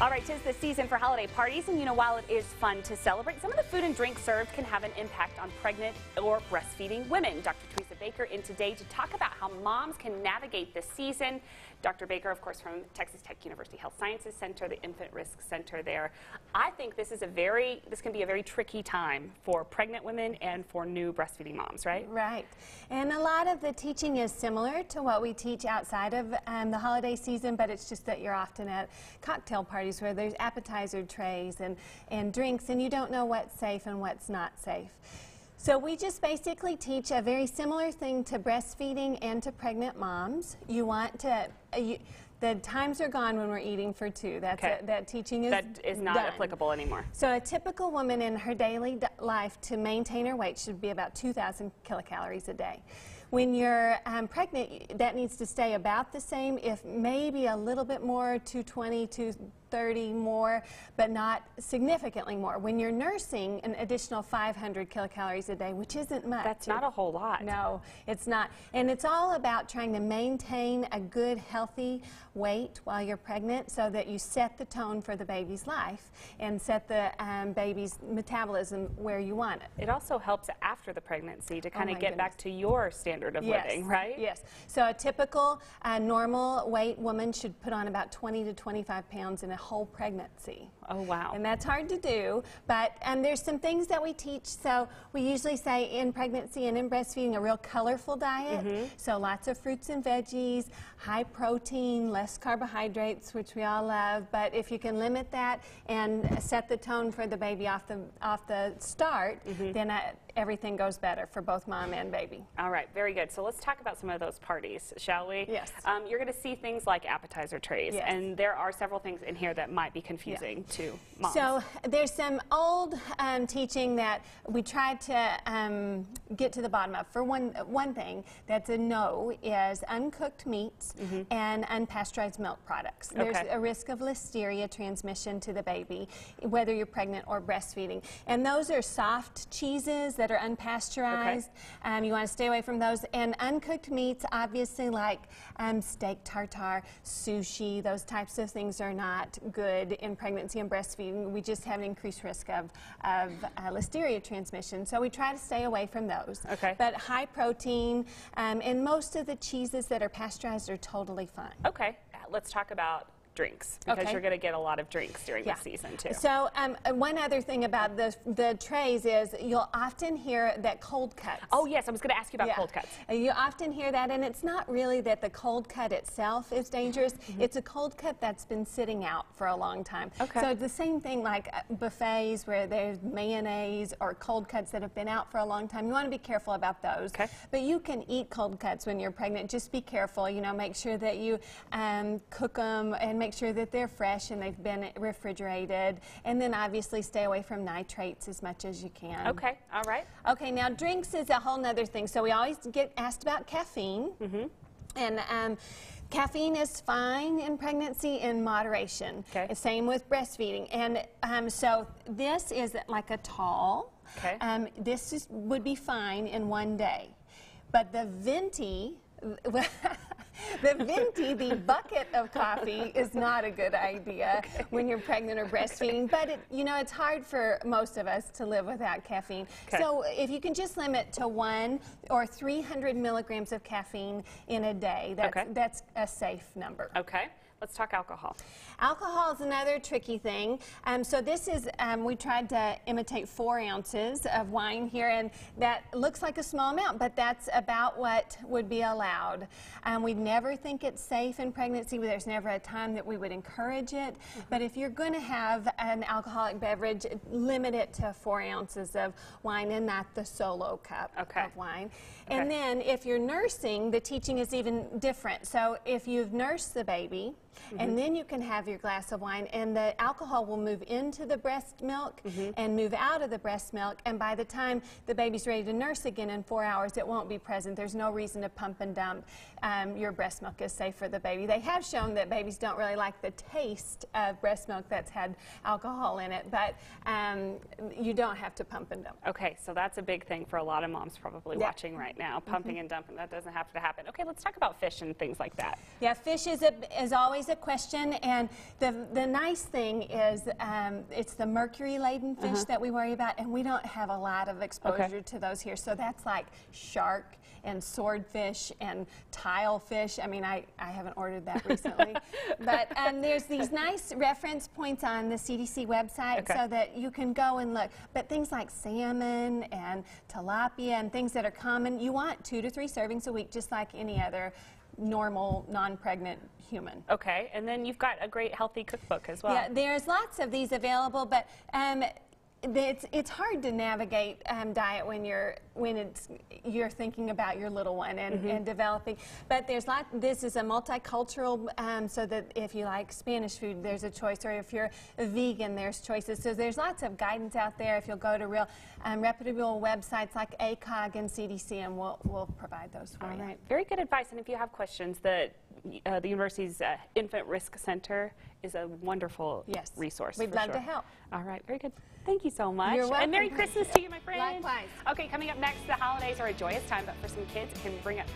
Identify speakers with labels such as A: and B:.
A: All right, 'tis the season for holiday parties, and while it is fun to celebrate, some of the food and drink served can have an impact on pregnant or breastfeeding women. Dr. Teresa Baker in today to talk about how moms can navigate this season. Dr. Baker, of course, from Texas Tech University Health Sciences Center, the Infant Risk Center there. I think this can be a very tricky time for pregnant women and for new breastfeeding moms, right?
B: Right. And a lot of the teaching is similar to what we teach outside of the holiday season, but it's just that you're often at cocktail parties where there's appetizer trays and drinks, and you don't know what's safe and what's not safe. So we just basically teach a very similar thing to breastfeeding and to pregnant moms. You want to, the times are gone when we're eating for two. That teaching is
A: not
B: done.
A: Applicable anymore.
B: So a typical woman in her daily life to maintain her weight should be about 2,000 kilocalories a day. When you're pregnant, that needs to stay about the same, if maybe a little bit more, 220, 230 more, but not significantly more. When you're nursing, an additional 500 kilocalories a day, which isn't much.
A: That's not a whole lot.
B: No, it's not. And it's all about trying to maintain a good, healthy weight while you're pregnant so that you set the tone for the baby's life and set the baby's metabolism where you want it.
A: It also helps after the pregnancy to kind of get back to your standard of living, right?
B: Yes. So a typical normal weight woman should put on about 20 to 25 pounds in a whole pregnancy.
A: Oh, wow.
B: And that's hard to do, but there's some things that we teach. So we usually say in pregnancy and in breastfeeding a real colorful diet. So lots of fruits and veggies, high protein, less carbohydrates, which we all love. But if you can limit that and set the tone for the baby off the start, then everything goes better for both mom and baby.
A: All right, very good. So let's talk about some of those parties, shall we?
B: Yes.
A: You're going to see things like appetizer trays, and there are several things in here that might be confusing to moms.
B: So there's some old teaching that we tried to get to the bottom of. For one thing, that's a no is uncooked meats and unpasteurized milk products. There's a risk of listeria transmission to the baby, whether you're pregnant or breastfeeding. And those are soft cheeses that are unpasteurized. You want to stay away from those. And uncooked meats, obviously, like steak tartare, sushi, those types of things are not good in pregnancy and breastfeeding. We just have an increased risk of listeria transmission. So we try to stay away from those. But high protein and most of the cheeses that are pasteurized are totally fine.
A: Okay. Let's talk about drinks, because you're going to get a lot of drinks during the season too.
B: So one other thing about the trays is you'll often hear that cold cuts.
A: Oh yes, I was going to ask you about cold cuts.
B: You often hear that, and it's not really that the cold cut itself is dangerous. It's a cold cut that's been sitting out for a long time. So the same thing like buffets where there's mayonnaise or cold cuts that have been out for a long time. You want to be careful about those. But you can eat cold cuts when you're pregnant. Just be careful. You know, make sure that you cook them and make sure that they're fresh and they've been refrigerated, and then obviously stay away from nitrates as much as you can.
A: Okay, all right.
B: Okay, now drinks is a whole nother thing. So we always get asked about caffeine, and caffeine is fine in pregnancy in moderation. Same with breastfeeding, and so this is like a tall. This would be fine in one day, but the venti. The bucket of coffee is not a good idea when you're pregnant or breastfeeding, but it's hard for most of us to live without caffeine. So if you can just limit to 1 or 300 milligrams of caffeine in a day, that's a safe number.
A: Let's talk alcohol.
B: Alcohol is another tricky thing. So this is, we tried to imitate 4 ounces of wine here, and that looks like a small amount, but that's about what would be allowed. We never think it's safe in pregnancy. There's never a time that we would encourage it, but if you're going to have an alcoholic beverage, limit it to 4 ounces of wine and not the solo cup of wine. And then if you're nursing, the teaching is even different. So if you've nursed the baby, and then you can have your glass of wine, and the alcohol will move into the breast milk and move out of the breast milk, and by the time the baby's ready to nurse again in 4 hours, it won't be present. There's no reason to pump and dump. Your breast milk is safe for the baby. They have shown that babies don't really like the taste of breast milk that's had alcohol in it, but you don't have to pump and dump.
A: Okay, so that's a big thing for a lot of moms probably watching right now. Pumping and dumping, that doesn't have to happen. Okay, let's talk about fish and things like that.
B: Yeah, fish is always always a question, and the nice thing is it's the mercury-laden fish that we worry about, and we don't have a lot of exposure to those here. So that's like shark and swordfish and tilefish. I mean, I haven't ordered that recently. But there's these nice reference points on the CDC website so that you can go and look. But things like salmon and tilapia and things that are common, you want 2 to 3 servings a week, just like any other normal, non-pregnant human.
A: Okay, and then you've got a great healthy cookbook as well.
B: Yeah, there's lots of these available, but it's hard to navigate diet when you're thinking about your little one and developing. But there's this is a multicultural, so that if you like Spanish food, there's a choice, or if you're a vegan, there's choices. So there's lots of guidance out there. If you'll go to real reputable websites like ACOG and CDC, and we'll provide those for you.
A: All right, very good advice. And if you have questions, the university's Infant Risk Center is a wonderful resource.
B: We'd love to help.
A: All right, very good. Thank you so much.
B: You're welcome.
A: And Merry Christmas to you, my friend.
B: Likewise.
A: Okay, coming up next, the holidays are a joyous time, but for some kids, it can bring up